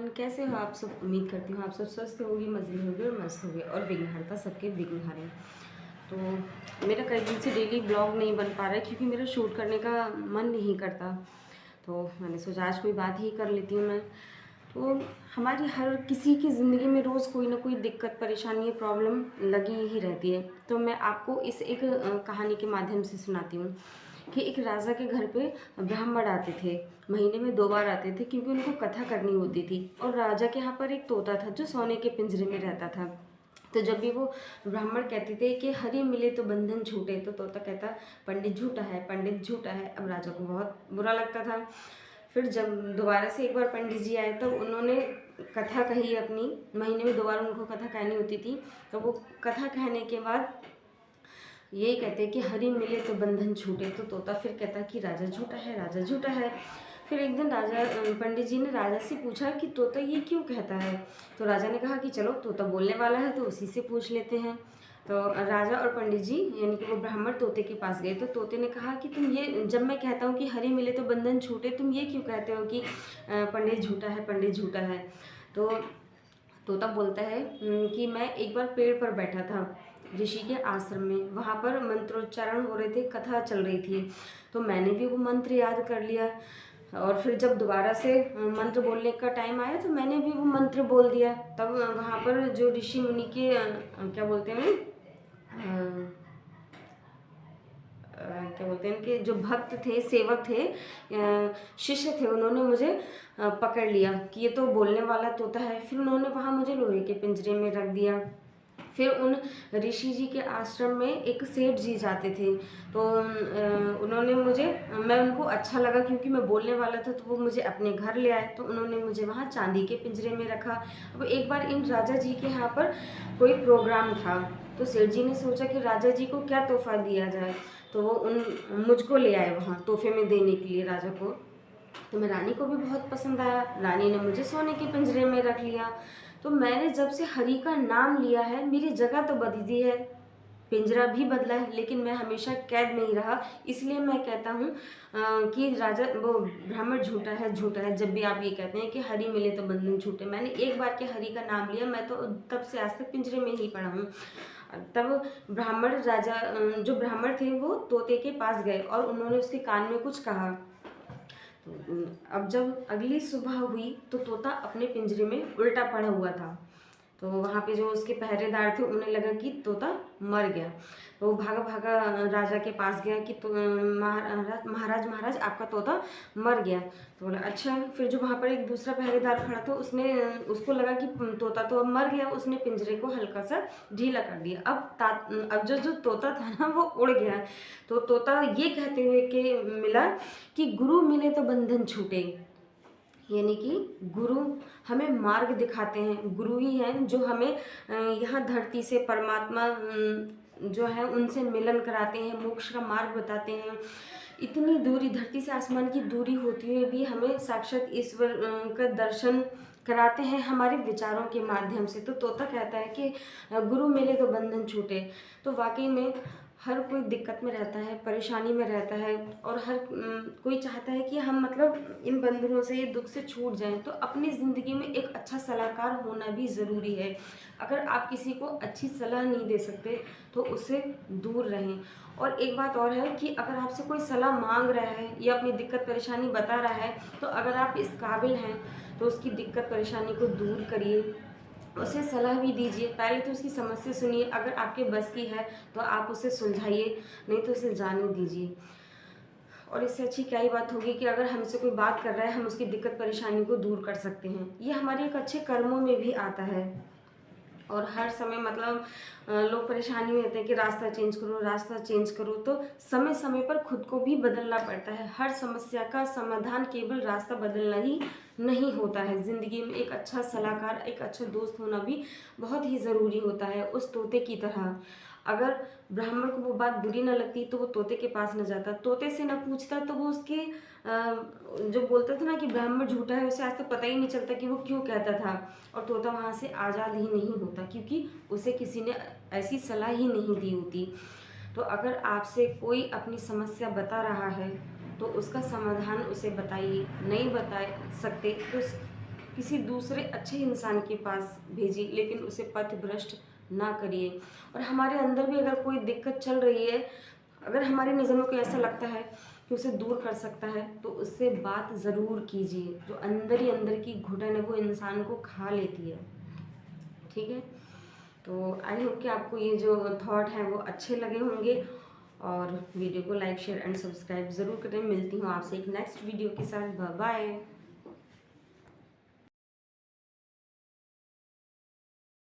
Everyone, कैसे हो आप सब। उम्मीद करती हूँ आप सब स्वस्थ होगी, मजे में होगी और मस्त होगी और विघ्नहर्ता सबके विघ्नहारे। तो मेरा कई दिन से डेली ब्लॉग नहीं बन पा रहा है क्योंकि मेरा शूट करने का मन नहीं करता। तो मैंने सोचा आज कोई बात ही कर लेती हूँ मैं। तो हमारी हर किसी की ज़िंदगी में रोज़ कोई ना कोई दिक्कत, परेशानी या प्रॉब्लम लगी ही रहती है। तो मैं आपको इस एक कहानी के माध्यम से सुनाती हूँ कि एक राजा के घर पे ब्राह्मण आते थे। महीने में 2 बार आते थे क्योंकि उनको कथा करनी होती थी। और राजा के यहाँ पर एक तोता था जो सोने के पिंजरे में रहता था। तो जब भी वो ब्राह्मण कहते थे कि हरि मिले तो बंधन छूटे, तो तोता कहता पंडित झूठा है, पंडित झूठा है। अब राजा को बहुत बुरा लगता था। फिर जब दोबारा से एक बार पंडित जी आए तो उन्होंने कथा कही अपनी। महीने में 2 बार उनको कथा कहनी होती थी। तो वो कथा कहने के बाद यही कहते कि हरि मिले तो बंधन छूटे। तो तोता फिर कहता कि राजा झूठा है, राजा झूठा है। फिर एक दिन पंडित जी ने राजा से पूछा कि तोता ये क्यों कहता है। तो राजा ने कहा कि चलो तोता बोलने वाला है तो उसी से पूछ लेते हैं। तो राजा और पंडित जी यानी कि वो ब्राह्मण तोते के पास गए। तो तोते ने कहा कि तुम ये, जब मैं कहता हूँ कि हरि मिले तो बंधन छूटे, तुम ये क्यों कहते हो कि पंडित झूठा है, पंडित झूठा है। तो तोता बोलता है कि मैं एक बार पेड़ पर बैठा था ऋषि के आश्रम में। वहाँ पर मंत्रोच्चारण हो रहे थे, कथा चल रही थी। तो मैंने भी वो मंत्र याद कर लिया। और फिर जब दोबारा से मंत्र बोलने का टाइम आया तो मैंने भी वो मंत्र बोल दिया। तब वहाँ पर जो ऋषि मुनि के क्या बोलते हैं क्या बोलते हैं कि जो भक्त थे, सेवक थे, शिष्य थे, उन्होंने मुझे पकड़ लिया कि ये तो बोलने वाला तोता है। फिर उन्होंने वहाँ मुझे लोहे के पिंजरे में रख दिया। फिर उन ऋषि जी के आश्रम में एक सेठ जी जाते थे। तो उन्होंने मुझे, मैं उनको अच्छा लगा क्योंकि मैं बोलने वाला था, तो वो मुझे अपने घर ले आए। तो उन्होंने मुझे वहाँ चांदी के पिंजरे में रखा। अब एक बार इन राजा जी के यहाँ पर कोई प्रोग्राम था। तो सेठ जी ने सोचा कि राजा जी को क्या तोहफा दिया जाए। तो वो मुझको ले आए वहाँ तोहफे में देने के लिए राजा को। तो मैं रानी को भी बहुत पसंद आया। रानी ने मुझे सोने के पिंजरे में रख लिया। तो मैंने जब से हरि का नाम लिया है, मेरी जगह तो बदली है, पिंजरा भी बदला है, लेकिन मैं हमेशा कैद नहीं रहा। इसलिए मैं कहता हूँ कि राजा वो ब्राह्मण झूठा है, झूठा है। जब भी आप ये कहते हैं कि हरि मिले तो बंधन छूटे, मैंने एक बार के हरि का नाम लिया, मैं तो तब से आज तक पिंजरे में ही पड़ा हूँ। तब जो ब्राह्मण थे वो तोते के पास गए और उन्होंने उसके कान में कुछ कहा। तो अब जब अगली सुबह हुई तो तोता अपने पिंजरे में उल्टा पड़ा हुआ था। तो वहाँ पे जो उसके पहरेदार थे उन्हें लगा कि तोता मर गया। तो वो भागा भागा राजा के पास गया कि तो महाराज महाराज आपका तोता मर गया। तो बोला अच्छा। फिर जो वहाँ पर एक दूसरा पहरेदार खड़ा था उसको लगा कि तोता तो अब मर गया, उसने पिंजरे को हल्का सा ढीला कर दिया। अब जो तोता था ना वो उड़ गया। तो तोता ये कहते हुए कि मिला कि गुरु मिले तो बंधन छूटे, यानी कि गुरु हमें मार्ग दिखाते हैं। गुरु ही हैं जो हमें यहाँ धरती से परमात्मा जो है उनसे मिलन कराते हैं, मोक्ष का मार्ग बताते हैं। इतनी दूरी, धरती से आसमान की दूरी होती हुई भी हमें साक्षात ईश्वर का दर्शन कराते हैं हमारे विचारों के माध्यम से। तो तोता कहता है कि गुरु मिले तो बंधन छूटे। तो वाकई में हर कोई दिक्कत में रहता है, परेशानी में रहता है और हर कोई चाहता है कि हम मतलब इन बंधनों से, ये दुख से छूट जाएं। तो अपनी ज़िंदगी में एक अच्छा सलाहकार होना भी ज़रूरी है। अगर आप किसी को अच्छी सलाह नहीं दे सकते तो उससे दूर रहें। और एक बात और है कि अगर आपसे कोई सलाह मांग रहा है या अपनी दिक्कत परेशानी बता रहा है, तो अगर आप इस काबिल हैं तो उसकी दिक्कत परेशानी को दूर करिए, उसे सलाह भी दीजिए। पहले तो उसकी समस्या सुनिए, अगर आपके बस की है तो आप उसे सुलझाइए, नहीं तो उसे जाने दीजिए। और इससे अच्छी क्या ही बात होगी कि अगर हमसे कोई बात कर रहा है, हम उसकी दिक्कत परेशानी को दूर कर सकते हैं। ये हमारे एक अच्छे कर्मों में भी आता है। और हर समय मतलब लोग परेशानी में रहते हैं कि रास्ता चेंज करो, रास्ता चेंज करो। तो समय समय पर खुद को भी बदलना पड़ता है। हर समस्या का समाधान केवल रास्ता बदलना ही नहीं होता है। ज़िंदगी में एक अच्छा सलाहकार, एक अच्छा दोस्त होना भी बहुत ही ज़रूरी होता है। उस तोते की तरह अगर ब्राह्मण को वो बात बुरी ना लगती तो वो तोते के पास न जाता, तोते से न पूछता, तो वो उसके जो बोलता था ना कि ब्राह्मण झूठा है, उसे आज तक पता ही नहीं चलता कि वो क्यों कहता था। और तोता वहाँ से आज़ाद ही नहीं होता क्योंकि उसे किसी ने ऐसी सलाह ही नहीं दी होती। तो अगर आपसे कोई अपनी समस्या बता रहा है तो उसका समाधान उसे बताइए। नहीं बता सकते तो किसी दूसरे अच्छे इंसान के पास भेजिए, लेकिन उसे पथभ्रष्ट ना करिए। और हमारे अंदर भी अगर कोई दिक्कत चल रही है, अगर हमारी नज़रों को ऐसा लगता है कि उसे दूर कर सकता है, तो उससे बात ज़रूर कीजिए। जो अंदर ही अंदर की घुटन है वो इंसान को खा लेती है। ठीक है, तो आई होप कि आपको ये जो थॉट हैं वो अच्छे लगे होंगे, और वीडियो को लाइक शेयर एंड सब्सक्राइब ज़रूर करें। मिलती हूँ आपसे एक नेक्स्ट वीडियो के साथ। Bye bye.